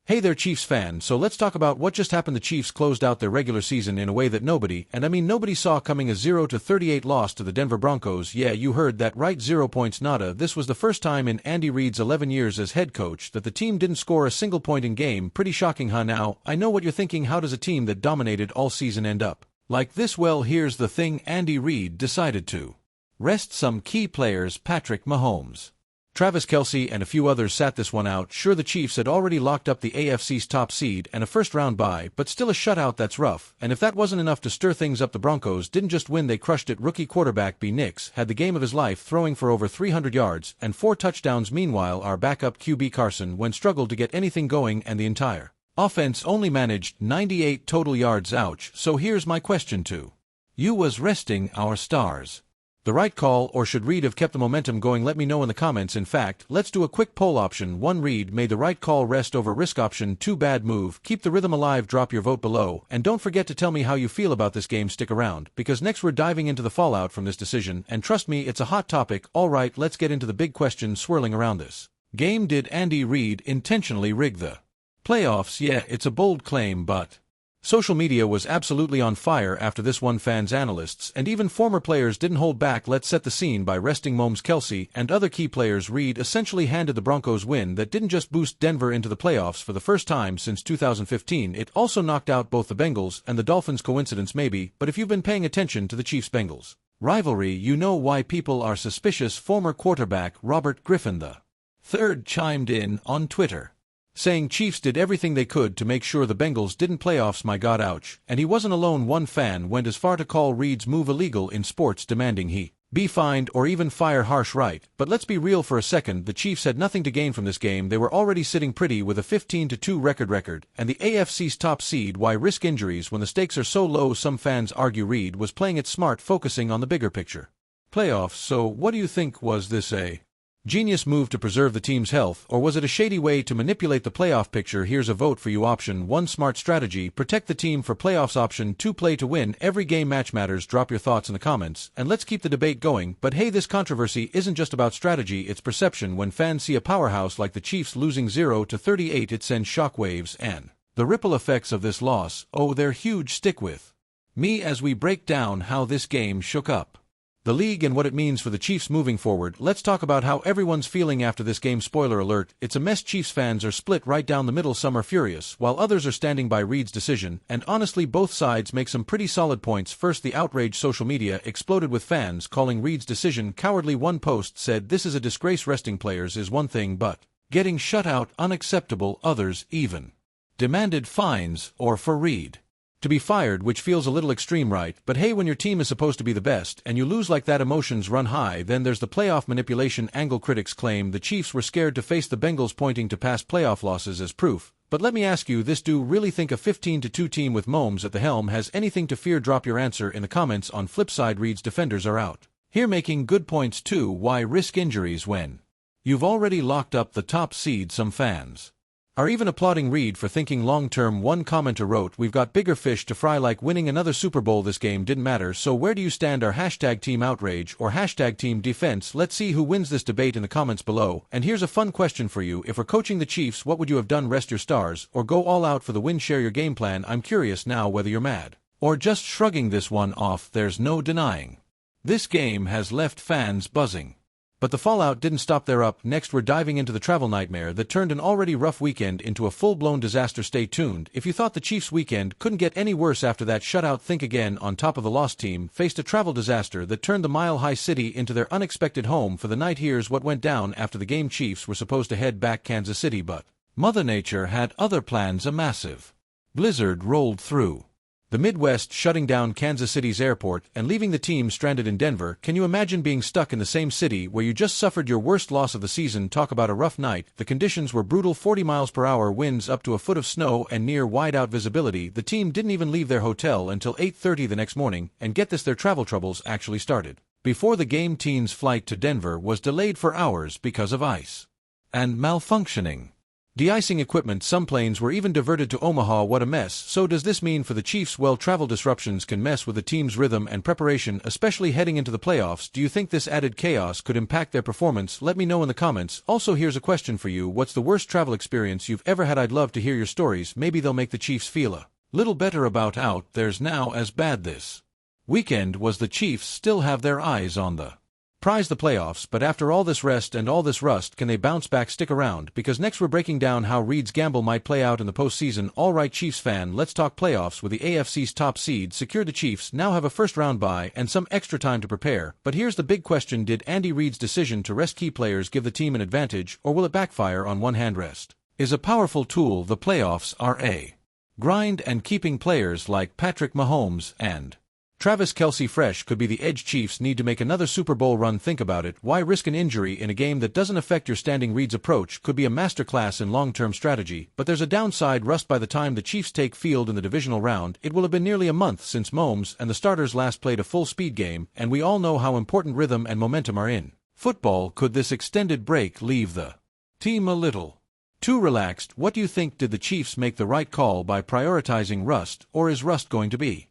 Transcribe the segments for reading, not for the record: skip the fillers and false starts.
Hey there Chiefs fan, so let's talk about what just happened. The Chiefs closed out their regular season in a way that nobody, and I mean nobody, saw coming. A 0-38 loss to the Denver Broncos. Yeah, you heard that right, 0 points nada. This was the first time in Andy Reid's 11 years as head coach that the team didn't score a single point in game. Pretty shocking, huh? Now, I know what you're thinking, how does a team that dominated all season end up like this? Well, here's the thing, Andy Reid decided to rest some key players. Patrick Mahomes, Travis Kelce, and a few others sat this one out. Sure, the Chiefs had already locked up the AFC's top seed and a first-round bye, but still a shutout that's rough. And if that wasn't enough to stir things up, the Broncos didn't just win, they crushed it. Rookie quarterback B. Nix had the game of his life, throwing for over 300 yards and 4 touchdowns. Meanwhile, our backup QB Carson Wentz struggled to get anything going, and the entire offense only managed 98 total yards. Ouch. So here's my question to you: was resting our stars the right call, or should Reid have kept the momentum going? Let me know in the comments. In fact, let's do a quick poll. Option 1, Reid made the right call, rest over risk. Option 2, bad move, keep the rhythm alive. Drop your vote below, and don't forget to tell me how you feel about this game. Stick around, because next we're diving into the fallout from this decision, and trust me, it's a hot topic. Alright, let's get into the big question swirling around this game. Did Andy Reid intentionally rig the playoffs? Yeah, it's a bold claim, but social media was absolutely on fire after this one. Fans, analysts, and even former players didn't hold back. Let's set the scene by resting Mahomes, Kelce, and other key players. Reid essentially handed the Broncos win that didn't just boost Denver into the playoffs for the first time since 2015, it also knocked out both the Bengals and the Dolphins. Coincidence? Maybe, but if you've been paying attention to the Chiefs-Bengals rivalry, you know why people are suspicious. Former quarterback Robert Griffin III chimed in on Twitter, saying Chiefs did everything they could to make sure the Bengals didn't playoffs. My God, ouch. And he wasn't alone. One fan went as far to call Reid's move illegal in sports, demanding he be fined or even fired. Harsh, right? But let's be real for a second. The Chiefs had nothing to gain from this game. They were already sitting pretty with a 15-2 record, and the AFC's top seed. Why risk injuries when the stakes are so low? Some fans argue Reid was playing it smart, focusing on the bigger picture, playoffs. So what do you think? Was this a genius move to preserve the team's health, or was it a shady way to manipulate the playoff picture? Here's a vote for you. Option 1, smart strategy, protect the team for playoffs. Option 2, play to win. Every game match matters. Drop your thoughts in the comments, and let's keep the debate going. But hey, this controversy isn't just about strategy, it's perception. When fans see a powerhouse like the Chiefs losing 0-38, it sends shockwaves, and the ripple effects of this loss, oh, they're huge. Stick with me as we break down how this game shook up the league and what it means for the Chiefs moving forward. Let's talk about how everyone's feeling after this game. Spoiler alert, it's a mess. Chiefs fans are split right down the middle. Some are furious, while others are standing by Reid's decision, and honestly both sides make some pretty solid points. First, the outrage. Social media exploded with fans calling Reid's decision cowardly. One post said, "This is a disgrace. Resting players is one thing, but getting shut out unacceptable." Others even demanded fines or for Reid to be fired, which feels a little extreme, right? But hey, when your team is supposed to be the best and you lose like that, emotions run high. Then there's the playoff manipulation angle. Critics claim the Chiefs were scared to face the Bengals, pointing to past playoff losses as proof. But let me ask you this: do you really think a 15-2 team with Mahomes at the helm has anything to fear? Drop your answer in the comments. On flip side, Reid's defenders are out here making good points too. Why risk injuries when you've already locked up the top seed? Some fans are even applauding Reid for thinking long-term. One commenter wrote, "We've got bigger fish to fry, like winning another Super Bowl. This game didn't matter." So where do you stand? Are hashtag team outrage or hashtag team defense? Let's see who wins this debate in the comments below. And here's a fun question for you: if we're coaching the Chiefs, what would you have done? Rest your stars or go all out for the win? Share your game plan. I'm curious now whether you're mad or just shrugging this one off. There's no denying this game has left fans buzzing. But the fallout didn't stop there. Up next, we're diving into the travel nightmare that turned an already rough weekend into a full-blown disaster. Stay tuned. If you thought the Chiefs' weekend couldn't get any worse after that shutout, think again. On top of the lost team faced a travel disaster that turned the mile-high city into their unexpected home for the night. Here's what went down after the game. Chiefs were supposed to head back Kansas City, but Mother Nature had other plans. A massive blizzard rolled through the Midwest, shutting down Kansas City's airport and leaving the team stranded in Denver. Can you imagine being stuck in the same city where you just suffered your worst loss of the season? Talk about a rough night. The conditions were brutal: 40 miles per hour winds, up to a foot of snow, and near wide-out visibility. The team didn't even leave their hotel until 8:30 the next morning, and get this, their travel troubles actually started before the game. Team's flight to Denver was delayed for hours because of ice and malfunctioning. De-icing equipment, some planes were even diverted to Omaha. What a mess. So does this mean for the Chiefs? Well, travel disruptions can mess with the team's rhythm and preparation, especially heading into the playoffs. Do you think this added chaos could impact their performance? Let me know in the comments. Also, here's a question for you. What's the worst travel experience you've ever had? I'd love to hear your stories. Maybe they'll make the Chiefs feel a little better about out there's now as bad this weekend was. The Chiefs still have their eyes on the prize, the playoffs, but after all this rest and all this rust, can they bounce back? Stick around, because next we're breaking down how Reid's gamble might play out in the postseason. Alright Chiefs fan, let's talk playoffs. With the AFC's top seed secured, the Chiefs now have a first-round bye and some extra time to prepare. But here's the big question: did Andy Reid's decision to rest key players give the team an advantage, or will it backfire? On one hand, rest is a powerful tool. The playoffs are a grind, and keeping players like Patrick Mahomes and Travis Kelce fresh could be the edge. Chiefs need to make another Super Bowl run. Think about it. Why risk an injury in a game that doesn't affect your standing? Reid's approach could be a masterclass in long-term strategy, but there's a downside: rust. By the time the Chiefs take field in the divisional round, it will have been nearly a month since Mahomes and the starters last played a full-speed game, and we all know how important rhythm and momentum are in football. Could this extended break leave the team a little too relaxed? What do you think? Did the Chiefs make the right call by prioritizing rust, or is rust going to be?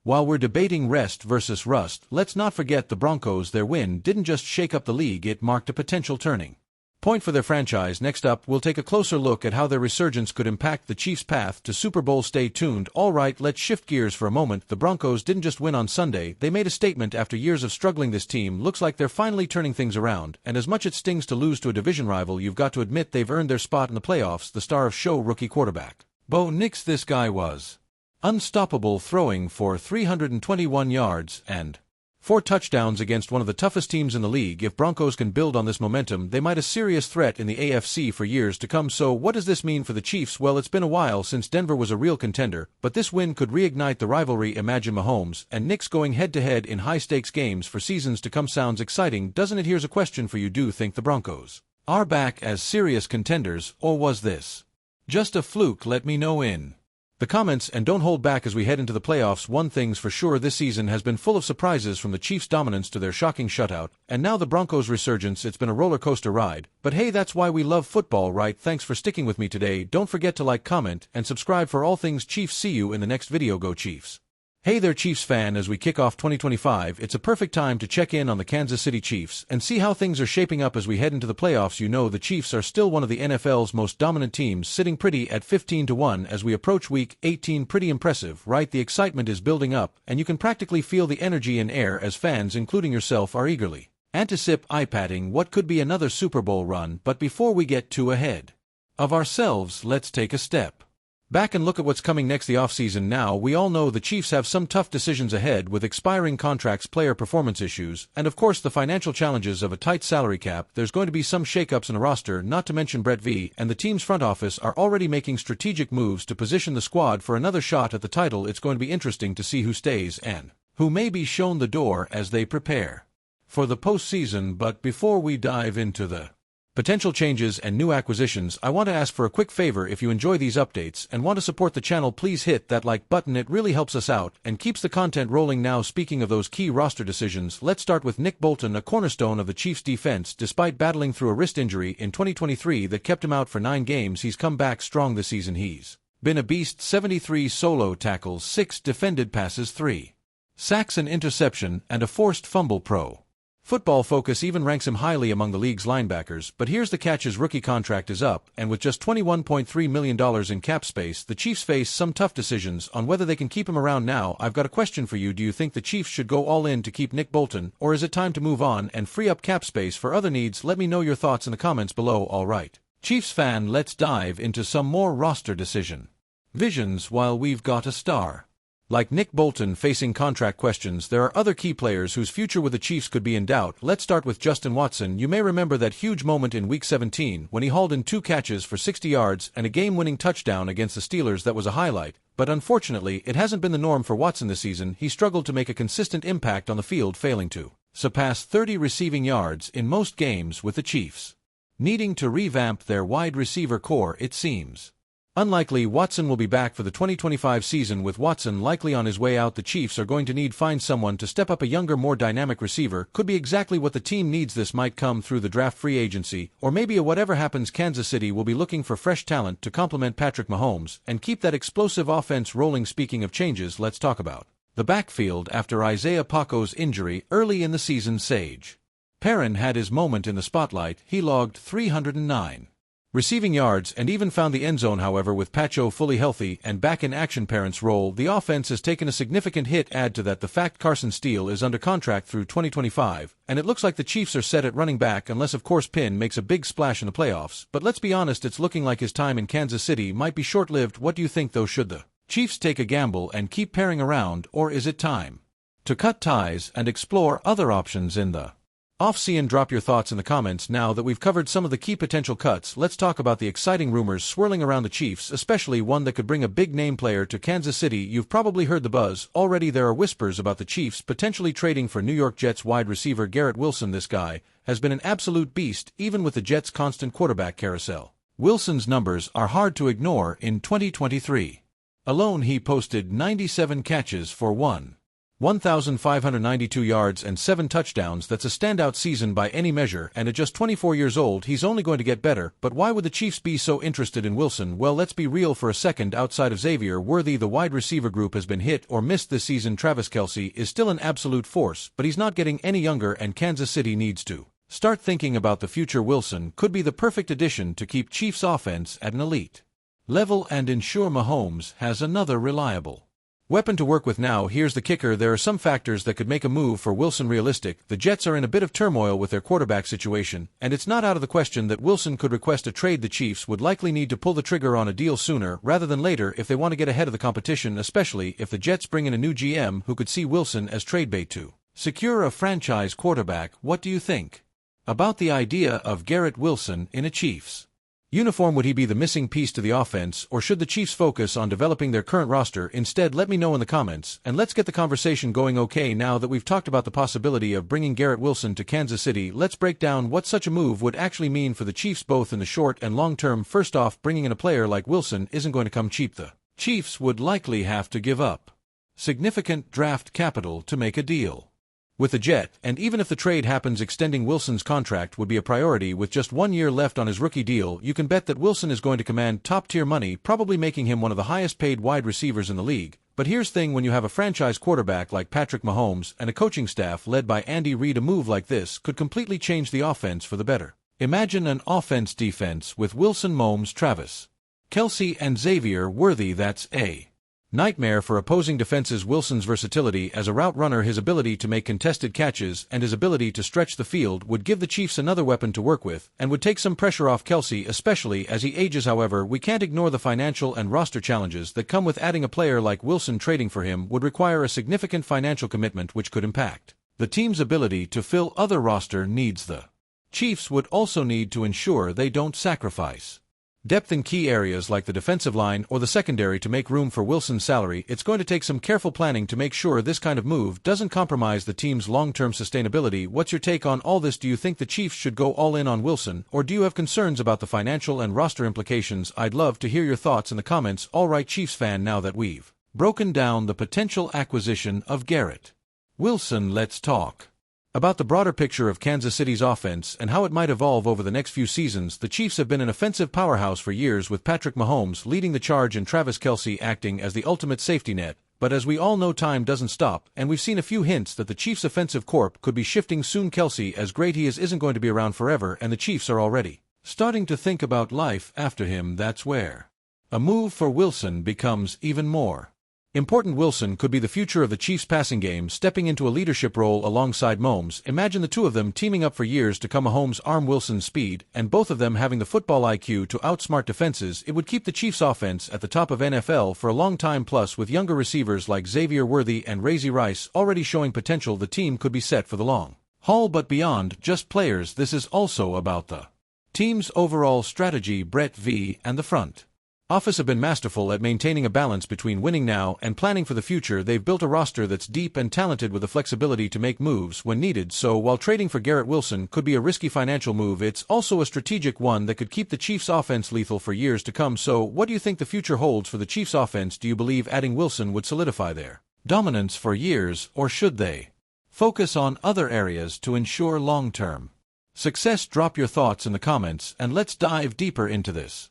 While we're debating rest versus rust, let's not forget the Broncos. Their win didn't just shake up the league, it marked a potential turning point for their franchise. Next up, we'll take a closer look at how their resurgence could impact the Chiefs' path to Super Bowl. Stay tuned. Alright, let's shift gears for a moment. The Broncos didn't just win on Sunday, they made a statement after years of struggling. This team looks like they're finally turning things around, and as much it stings to lose to a division rival, you've got to admit they've earned their spot in the playoffs. The star of show rookie quarterback Bo Nix, this guy was unstoppable, throwing for 321 yards and 4 touchdowns against one of the toughest teams in the league. If Broncos can build on this momentum, they might a serious threat in the AFC for years to come. So what does this mean for the Chiefs? Well, it's been a while since Denver was a real contender, but this win could reignite the rivalry. Imagine Mahomes and Nix going head-to-head in high-stakes games for seasons to come. Sounds exciting, doesn't it? Here's a question for you. Do you think the Broncos are back as serious contenders, or was this just a fluke? Let me know in the comments, and don't hold back as we head into the playoffs. One thing's for sure, this season has been full of surprises, from the Chiefs' dominance to their shocking shutout, and now the Broncos' resurgence. It's been a roller coaster ride, but hey, that's why we love football, right? Thanks for sticking with me today. Don't forget to like, comment, and subscribe for all things Chiefs. See you in the next video. Go Chiefs! Hey there Chiefs fan, as we kick off 2025, it's a perfect time to check in on the Kansas City Chiefs and see how things are shaping up as we head into the playoffs. You know, the Chiefs are still one of the NFL's most dominant teams, sitting pretty at 15-1 as we approach Week 18. Pretty impressive, right? The excitement is building up, and you can practically feel the energy in air as fans, including yourself, are eagerly anticipating what could be another Super Bowl run. But before we get too ahead of ourselves, let's take a step back and look at what's coming next. The offseason now. We all know the Chiefs have some tough decisions ahead, with expiring contracts, player performance issues, and of course the financial challenges of a tight salary cap. There's going to be some shakeups in a roster, not to mention Brett V and the team's front office are already making strategic moves to position the squad for another shot at the title. It's going to be interesting to see who stays and who may be shown the door as they prepare for the postseason. But before we dive into the potential changes and new acquisitions, I want to ask for a quick favor. If you enjoy these updates and want to support the channel, please hit that like button. It really helps us out and keeps the content rolling. Now, speaking of those key roster decisions, let's start with Nick Bolton, a cornerstone of the Chiefs' defense. Despite battling through a wrist injury in 2023 that kept him out for 9 games, he's come back strong this season. He's been a beast: 73 solo tackles, 6 defended passes, 3 sacks, an interception, and a forced fumble. Pro Football Focus even ranks him highly among the league's linebackers. But here's the catch: his rookie contract is up, and with just $21.3 million in cap space, the Chiefs face some tough decisions on whether they can keep him around. Now, I've got a question for you. Do you think the Chiefs should go all in to keep Nick Bolton, or is it time to move on and free up cap space for other needs? Let me know your thoughts in the comments below. Alright, Chiefs fan, let's dive into some more roster decision visions. While we've got a star like Nick Bolton facing contract questions, there are other key players whose future with the Chiefs could be in doubt. Let's start with Justin Watson. You may remember that huge moment in Week 17 when he hauled in 2 catches for 60 yards and a game-winning touchdown against the Steelers. That was a highlight, but unfortunately it hasn't been the norm for Watson this season. He struggled to make a consistent impact on the field, failing to surpass 30 receiving yards in most games, with the Chiefs needing to revamp their wide receiver core, it seems. Unlikely Watson will be back for the 2025 season. With Watson likely on his way out, the Chiefs are going to need find someone to step up. A younger, more dynamic receiver could be exactly what the team needs. This might come through the draft, free agency, or maybe whatever happens. Kansas City will be looking for fresh talent to complement Patrick Mahomes and keep that explosive offense rolling. Speaking of changes, let's talk about the backfield after Isaiah Pacheco's injury early in the season. Sage Perrin had his moment in the spotlight. He logged 309 receiving yards and even found the end zone. However, with Pacheco fully healthy and back in action, Perrin's role, the offense has taken a significant hit. Add to that the fact Carson Steele is under contract through 2025, and it looks like the Chiefs are set at running back unless of course Penn makes a big splash in the playoffs. But let's be honest, it's looking like his time in Kansas City might be short-lived. What do you think though? Should the Chiefs take a gamble and keep Perrin around, or is it time to cut ties and explore other options in the off-season? Drop your thoughts in the comments. Now that we've covered some of the key potential cuts, let's talk about the exciting rumors swirling around the Chiefs, especially one that could bring a big-name player to Kansas City. You've probably heard the buzz already. There are whispers about the Chiefs potentially trading for New York Jets wide receiver Garrett Wilson. This guy has been an absolute beast, even with the Jets' constant quarterback carousel. Wilson's numbers are hard to ignore. In 2023 alone, he posted 97 catches for 1,592 yards and 7 touchdowns. That's a standout season by any measure, and at just 24 years old, he's only going to get better. But why would the Chiefs be so interested in Wilson? Well, let's be real for a second. Outside of Xavier Worthy, the wide receiver group has been hit or missed this season. Travis Kelce is still an absolute force, but he's not getting any younger, and Kansas City needs to start thinking about the future. Wilson could be the perfect addition to keep Chiefs offense at an elite level and ensure Mahomes has another reliable weapon to work with. Now, here's the kicker. There are some factors that could make a move for Wilson realistic. The Jets are in a bit of turmoil with their quarterback situation, and it's not out of the question that Wilson could request a trade. The Chiefs would likely need to pull the trigger on a deal sooner rather than later if they want to get ahead of the competition, especially if the Jets bring in a new GM who could see Wilson as trade bait to secure a franchise quarterback. What do you think about the idea of Garrett Wilson in a Chiefs uniform? Would he be the missing piece to the offense, or should the Chiefs focus on developing their current roster instead? Let me know in the comments, and let's get the conversation going. Okay, now that we've talked about the possibility of bringing Garrett Wilson to Kansas City, let's break down what such a move would actually mean for the Chiefs both in the short and long term. First off, bringing in a player like Wilson isn't going to come cheap. The Chiefs would likely have to give up significant draft capital to make a deal with the Jet, and even if the trade happens, extending Wilson's contract would be a priority. With just 1 year left on his rookie deal, you can bet that Wilson is going to command top-tier money, probably making him one of the highest-paid wide receivers in the league. But here's the thing, when you have a franchise quarterback like Patrick Mahomes and a coaching staff led by Andy Reid, a move like this could completely change the offense for the better. Imagine an offense-defense with Wilson, Mahomes, Travis Kelce, and Xavier Worthy. That's a nightmare for opposing defenses. Wilson's versatility as a route runner, his ability to make contested catches, and his ability to stretch the field would give the Chiefs another weapon to work with, and would take some pressure off Kelce, especially as he ages. However, we can't ignore the financial and roster challenges that come with adding a player like Wilson. Trading for him would require a significant financial commitment, which could impact the team's ability to fill other roster needs. The Chiefs would also need to ensure they don't sacrifice depth in key areas like the defensive line or the secondary to make room for Wilson's salary. It's going to take some careful planning to make sure this kind of move doesn't compromise the team's long-term sustainability. What's your take on all this? Do you think the Chiefs should go all in on Wilson, or do you have concerns about the financial and roster implications? I'd love to hear your thoughts in the comments. Alright, Chiefs fan, now that we've broken down the potential acquisition of Garrett Wilson, let's talk about the broader picture of Kansas City's offense and how it might evolve over the next few seasons. The Chiefs have been an offensive powerhouse for years, with Patrick Mahomes leading the charge and Travis Kelce acting as the ultimate safety net. But as we all know, time doesn't stop, and we've seen a few hints that the Chiefs' offensive corp could be shifting soon. Kelce, as great he is, isn't going to be around forever, and the Chiefs are already starting to think about life after him. That's where a move for Wilson becomes even more important. Wilson could be the future of the Chiefs' passing game, stepping into a leadership role alongside Mahomes. Imagine the two of them teaming up for years to come. Mahomes arm Wilson's speed, and both of them having the football IQ to outsmart defenses. It would keep the Chiefs' offense at the top of NFL for a long time. Plus, with younger receivers like Xavier Worthy and Rashee Rice already showing potential, the team could be set for the long haul. But beyond just players, this is also about the team's overall strategy. Brett V. and the front Office have been masterful at maintaining a balance between winning now and planning for the future. They've built a roster that's deep and talented with the flexibility to make moves when needed. So while trading for Garrett Wilson could be a risky financial move, it's also a strategic one that could keep the Chiefs' offense lethal for years to come. So what do you think the future holds for the Chiefs' offense? Do you believe adding Wilson would solidify their dominance for years, or should they focus on other areas to ensure long-term success? Drop your thoughts in the comments and let's dive deeper into this.